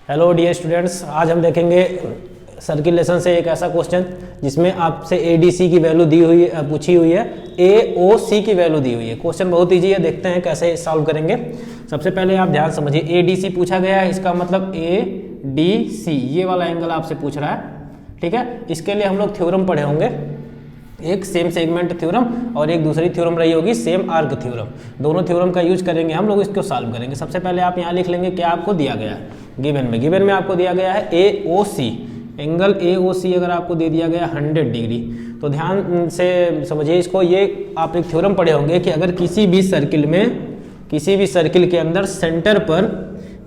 Hello dear students, आज हम देखेंगे सर्किलेशन से एक ऐसा क्वेश्चन जिसमें आपसे ADC की वैल्यू दी हुई पूछी हुई है, AOC की वैल्यू दी हुई है। क्वेश्चन बहुत ईजी है, देखते हैं कैसे सॉल्व करेंगे। सबसे पहले आप ध्यान समझिए, ADC पूछा गया है, इसका मतलब ADC ये वाला एंगल आपसे पूछ रहा है, ठीक है। इसके लिए हम लोग थ्योरम पढ़े होंगे, एक सेम सेगमेंट थ्योरम और एक दूसरी थ्योरम रही होगी सेम आर्क थ्योरम। दोनों थ्योरम का यूज करेंगे हम लोग, इसको सॉल्व करेंगे। सबसे पहले आप यहाँ लिख लेंगे क्या आपको दिया गया है गिवन में आपको दिया गया है AOC, एंगल AOC अगर आपको दे दिया गया 100 डिग्री, तो ध्यान से समझिए इसको। ये आप एक थ्योरम पढ़े होंगे कि अगर किसी भी सर्किल के अंदर सेंटर पर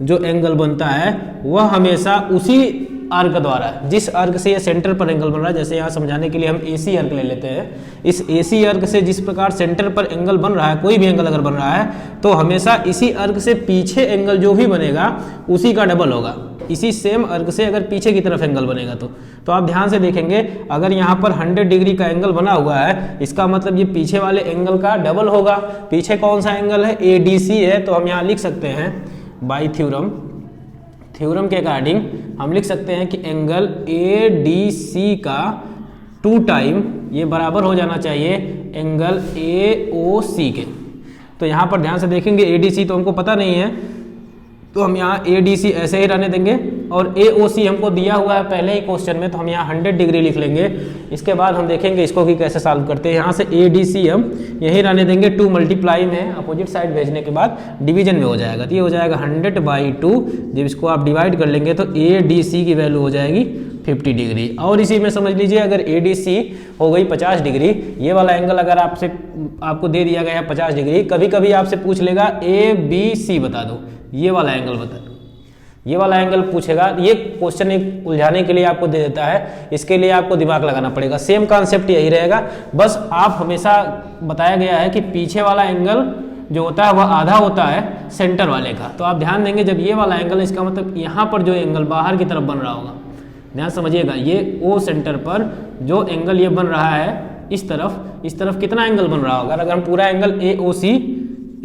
जो एंगल बनता है वह हमेशा उसी आर्क द्वारा, जिस आर्क से ये सेंटर पर एंगल बन रहा है, जैसे यहाँ समझाने के लिए हम AC आर्क ले लेते हैं। इस AC आर्क से जिस प्रकार सेंटर पर एंगल बन रहा है, कोई भी एंगल अगर बन रहा है तो हमेशा इसी आर्क से पीछे एंगल जो भी बनेगा उसी का डबल होगा। इसी सेम आर्क से अगर पीछे की तरफ एंगल बनेगा तो आप ध्यान से देखेंगे, अगर यहाँ पर 100 डिग्री का एंगल बना हुआ है, इसका मतलब ये पीछे वाले एंगल का डबल होगा। पीछे कौन सा एंगल है? ADC है। तो हम यहाँ लिख सकते हैं बाई थ्योरम के अकॉर्डिंग हम लिख सकते हैं कि एंगल ADC का 2 टाइम ये बराबर हो जाना चाहिए एंगल AOC के। तो यहाँ पर ध्यान से देखेंगे, ADC तो हमको पता नहीं है, तो हम यहाँ ADC ऐसे ही रहने देंगे, और AOC हमको दिया हुआ है पहले ही क्वेश्चन में, तो हम यहाँ 100 डिग्री लिख लेंगे। इसके बाद हम देखेंगे इसको कि कैसे सॉल्व करते हैं। यहाँ से ADC हम यही रहने देंगे, 2 मल्टीप्लाई में अपोजिट साइड भेजने के बाद डिवीजन में हो जाएगा, तो ये हो जाएगा 100/2। जब इसको आप डिवाइड कर लेंगे तो ADC की वैल्यू हो जाएगी 50 डिग्री। और इसी में समझ लीजिए, अगर ADC हो गई 50 डिग्री, ये वाला एंगल अगर आपको दे दिया गया है 50 डिग्री, कभी कभी आपसे पूछ लेगा ABC बता दो, ये वाला एंगल बता, ये वाला एंगल पूछेगा। ये क्वेश्चन एक उलझाने के लिए आपको दे देता है, इसके लिए आपको दिमाग लगाना पड़ेगा। सेम कॉन्सेप्ट यही रहेगा, बस आप हमेशा बताया गया है कि पीछे वाला एंगल जो होता है वह आधा होता है सेंटर वाले का। तो आप ध्यान देंगे, जब ये वाला एंगल, इसका मतलब यहाँ पर जो एंगल बाहर की तरफ बन रहा होगा, ध्यान समझिएगा, ये O सेंटर पर जो एंगल ये बन रहा है, इस तरफ कितना एंगल बन रहा होगा। अगर हम पूरा angle AOC,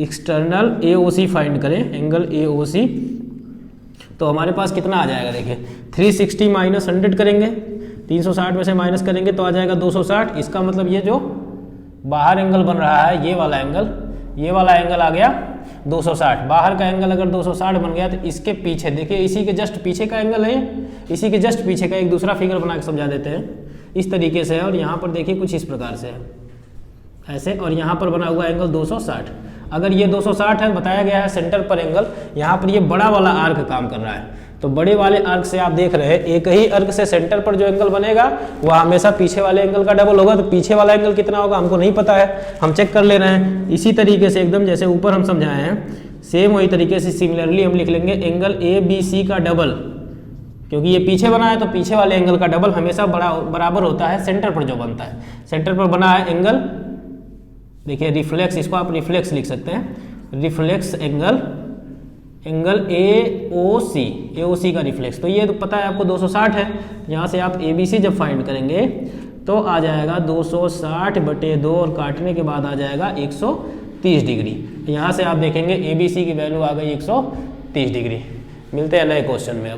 external AOC find करें, एंगल AOC, तो हमारे पास कितना आ जाएगा, देखिए 360 माइनस 100 करेंगे, 360 में से माइनस करेंगे तो आ जाएगा 260। इसका मतलब ये जो बाहर एंगल बन रहा है, ये वाला एंगल आ गया 260। बाहर का एंगल अगर 260 बन गया तो इसके पीछे देखिए, इसी के जस्ट पीछे का एंगल है, इसी के जस्ट पीछे का एक दूसरा फिगर बना के समझा देते हैं, इस तरीके से है। और यहाँ पर देखिए कुछ इस प्रकार से है, ऐसे, और यहाँ पर बना हुआ एंगल 260। अगर ये 260 है, बताया गया है सेंटर पर एंगल, यहाँ पर ये बड़ा वाला आर्क काम कर रहा है, तो बड़े वाले आर्क से आप देख रहे हैं, एक ही आर्क से सेंटर पर जो एंगल बनेगा वह हमेशा पीछे वाले एंगल का डबल होगा। तो पीछे वाला एंगल कितना होगा हमको नहीं पता है, हम चेक कर ले रहे हैं। इसी तरीके से एकदम जैसे ऊपर हम समझाए हैं, सेम वही तरीके से सिमिलरली हम लिख लेंगे एंगल ABC का डबल, क्योंकि ये पीछे बना है तो पीछे वाले एंगल का डबल हमेशा बराबर होता है सेंटर पर जो बनता है। सेंटर पर बना है एंगल, देखिए रिफ्लेक्स, इसको आप रिफ्लेक्स लिख सकते हैं, रिफ्लेक्स एंगल AOC का रिफ्लेक्स। तो ये तो पता है आपको 260 है, यहाँ से आप ABC जब फाइंड करेंगे तो आ जाएगा 260/2, और काटने के बाद आ जाएगा 130 डिग्री। यहाँ से आप देखेंगे ABC की वैल्यू आ गई 130 डिग्री। मिलते हैं नए क्वेश्चन में।